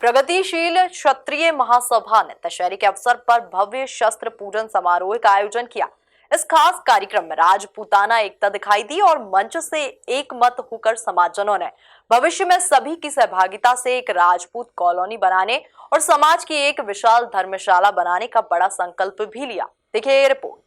प्रगतिशील क्षत्रिय महासभा ने दशहरे के अवसर पर भव्य शस्त्र पूजन समारोह का आयोजन किया। इस खास कार्यक्रम में राजपूताना एकता दिखाई दी और मंच से एक मत होकर समाजजनों ने भविष्य में सभी की सहभागिता से एक राजपूत कॉलोनी बनाने और समाज की एक विशाल धर्मशाला बनाने का बड़ा संकल्प भी लिया। देखिए ये रिपोर्ट।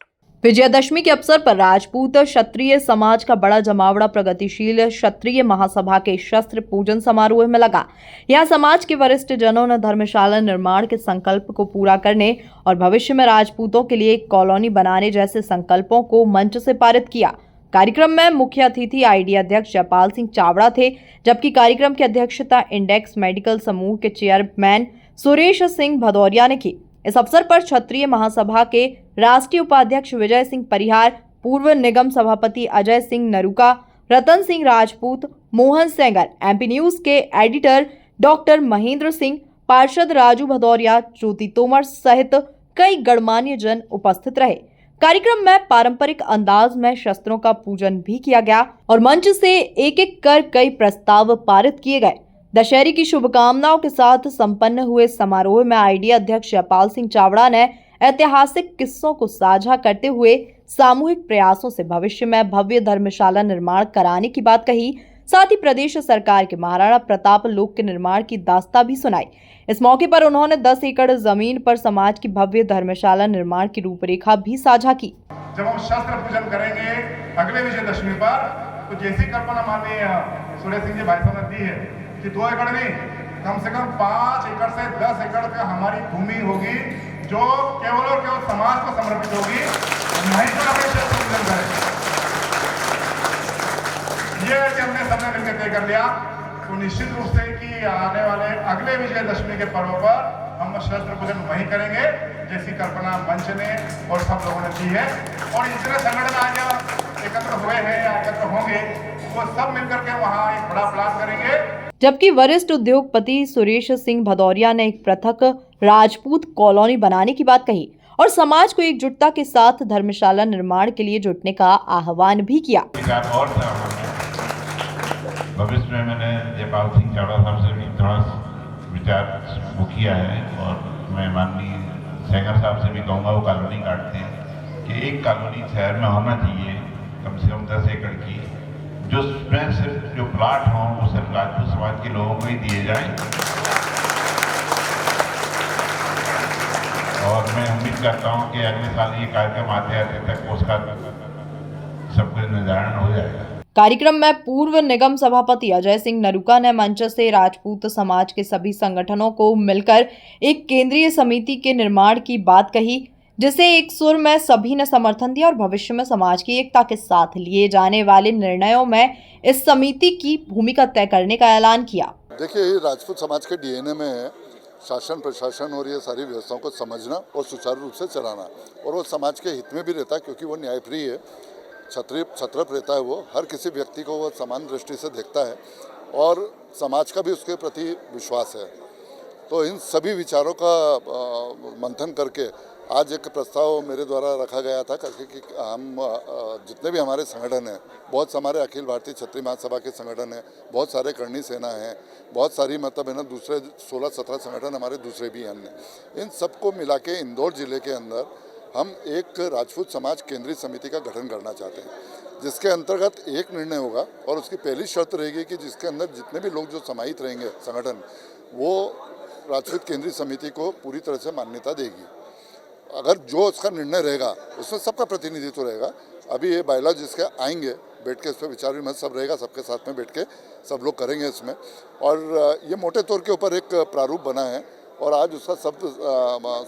विजयादशमी के अवसर पर राजपूत क्षत्रिय समाज का बड़ा जमावड़ा प्रगतिशील क्षत्रिय महासभा के शस्त्र पूजन समारोह में लगा। यहां समाज के वरिष्ठ जनों ने धर्मशाला निर्माण के संकल्प को पूरा करने और भविष्य में राजपूतों के लिए एक कॉलोनी बनाने जैसे संकल्पों को मंच से पारित किया। कार्यक्रम में मुख्य अतिथि आईडी अध्यक्ष जयपाल सिंह चावड़ा थे, जबकि कार्यक्रम की अध्यक्षता इंडेक्स मेडिकल समूह के चेयरमैन सुरेश सिंह भदौरिया ने की। इस अवसर पर क्षत्रिय महासभा के राष्ट्रीय उपाध्यक्ष विजय सिंह परिहार, पूर्व निगम सभापति अजय सिंह नरूका, रतन सिंह राजपूत, मोहन सेंगर, एमपी न्यूज के एडिटर डॉक्टर महेंद्र सिंह, पार्षद राजू भदौरिया, ज्योति तोमर सहित कई गणमान्य जन उपस्थित रहे। कार्यक्रम में पारंपरिक अंदाज में शस्त्रों का पूजन भी किया गया और मंच से एक एक कर कई प्रस्ताव पारित किए गए। दशहरे की शुभकामनाओं के साथ संपन्न हुए समारोह में आईडी अध्यक्ष जयपाल सिंह चावड़ा ने ऐतिहासिक किस्सों को साझा करते हुए सामूहिक प्रयासों से भविष्य में भव्य धर्मशाला निर्माण कराने की बात कही। साथ ही प्रदेश सरकार के महाराणा प्रताप लोक के निर्माण की दास्तां भी सुनाई। इस मौके पर उन्होंने 10 एकड़ जमीन पर समाज की भव्य धर्मशाला निर्माण की रूपरेखा भी साझा की। जब हम शस्त्र पूजन करेंगे अगले विजयदशमी पर, तो जैसी कल्पना माननीय सुरेश सिंह जी भाई साहब ने दी है कि 2 एकड़ नहीं, कम से कम 5 एकड़ से 10 एकड़ तक हमारी भूमि होगी जो केवल और केवल समाज को समर्पित होगी। वहीं पर अपने शस्त्र पूजन करें, ये हमने सबने मिलकर तय कर लिया। तो निश्चित रूप से कि आने वाले अगले विजयदशमी के पर्व पर हम शस्त्र पूजन वहीं करेंगे जैसी कल्पना मंच ने और सब लोगों ने की है। और इतने संगठन आज एकत्र हुए हैं या एकत्र होंगे, वो सब मिलकर के वहाँ एक बड़ा प्लान करेंगे। जबकि वरिष्ठ उद्योगपति सुरेश सिंह भदौरिया ने एक पृथक राजपूत कॉलोनी बनाने की बात कही और समाज को एकजुटता के साथ धर्मशाला निर्माण के लिए जुटने का आह्वान भी किया। और भविष्य में मैंने जयपाल सिंह चावड़ा साहब से भी थोड़ा विचार वो किया है और मैं माननीय सेंगर साहब से भी कहूँगा वो कॉलोनी काटते हैं कि एक कॉलोनी शहर में होना चाहिए कम से कम 10 एकड़ की, जो उसमें सिर्फ जो प्लाट हों वो सिर्फ राजपूत समाज के लोगों को ही दिए जाएं। और मैं उम्मीद करता हूँ कि अगले साल ये कार्यक्रम आते आते तक उसका सब कुछ निर्धारण हो जाएगा। कार्यक्रम में पूर्व निगम सभापति अजय सिंह नरूका ने मंच से राजपूत समाज के सभी संगठनों को मिलकर एक केंद्रीय समिति के निर्माण की बात कही, जिसे एक सुर में सभी ने समर्थन दिया और भविष्य में समाज की एकता के साथ लिए जाने वाले निर्णयों में इस समिति की भूमिका तय करने का ऐलान किया। देखिए, राजपूत समाज के डीएनए में है शासन प्रशासन और ये सारी व्यवस्थाओं को समझना और सुचारू रूप से चलाना, और वो समाज के हित में भी रहता है क्योंकि वो न्यायप्रिय है, क्षत्रप रहता है। वो हर किसी व्यक्ति को वो समान दृष्टि से देखता है और समाज का भी उसके प्रति विश्वास है। तो इन सभी विचारों का मंथन करके आज एक प्रस्ताव मेरे द्वारा रखा गया था करके कि हम जितने भी हमारे संगठन हैं, बहुत से हमारे अखिल भारतीय क्षत्रिय महासभा के संगठन हैं, बहुत सारे करणी सेना हैं, बहुत सारी मतलब है ना दूसरे 16-17 संगठन हमारे दूसरे भी हैं। इन सबको मिला के इंदौर जिले के अंदर हम एक राजपूत समाज केंद्रीय समिति का गठन करना चाहते हैं, जिसके अंतर्गत एक निर्णय होगा और उसकी पहली शर्त रहेगी कि जिसके अंदर जितने भी लोग जो समाहित रहेंगे संगठन, वो राजपूत केंद्रीय समिति को पूरी तरह से मान्यता देगी। अगर जो उसका निर्णय रहेगा उसमें सबका प्रतिनिधित्व रहेगा। अभी ये बायलॉ जिसके आएंगे बैठ के इस पर विचार विमर्श सब रहेगा, सबके साथ में बैठ के सब लोग करेंगे इसमें। और ये मोटे तौर के ऊपर एक प्रारूप बना है और आज उसका शब्द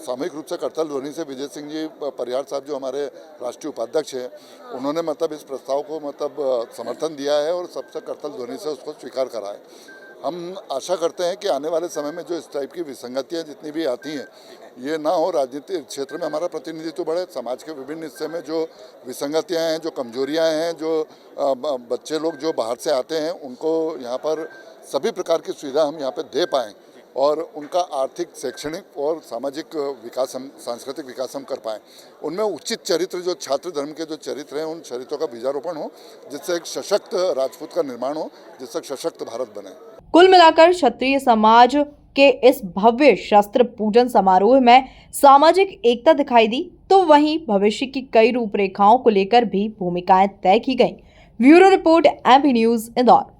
सामूहिक रूप से करतल ध्वनि से विजय सिंह जी परिहार साहब जो हमारे राष्ट्रीय उपाध्यक्ष हैं, उन्होंने मतलब इस प्रस्ताव को मतलब समर्थन दिया है और सबसे करतल ध्वनि से उसको स्वीकार करा है। हम आशा करते हैं कि आने वाले समय में जो इस टाइप की विसंगतियाँ जितनी भी आती हैं ये ना हो, राजनीतिक क्षेत्र में हमारा प्रतिनिधित्व बढ़े, समाज के विभिन्न हिस्से में जो विसंगतियाँ हैं, जो कमजोरियाँ हैं, जो बच्चे लोग जो बाहर से आते हैं उनको यहाँ पर सभी प्रकार की सुविधा हम यहाँ पर दे पाएँ और उनका आर्थिक, शैक्षणिक और सामाजिक विकास हम, सांस्कृतिक विकास हम कर पाएँ। उनमें उचित चरित्र, जो छात्र धर्म के जो चरित्र हैं, उन चरित्रों का बीजारोपण हो, जिससे एक सशक्त राजपूत का निर्माण हो, जिससे सशक्त भारत बने। कुल मिलाकर क्षत्रिय समाज के इस भव्य शस्त्र पूजन समारोह में सामाजिक एकता दिखाई दी, तो वहीं भविष्य की कई रूपरेखाओं को लेकर भी भूमिकाएं तय की गईं। Bureau report, MP news, Indore.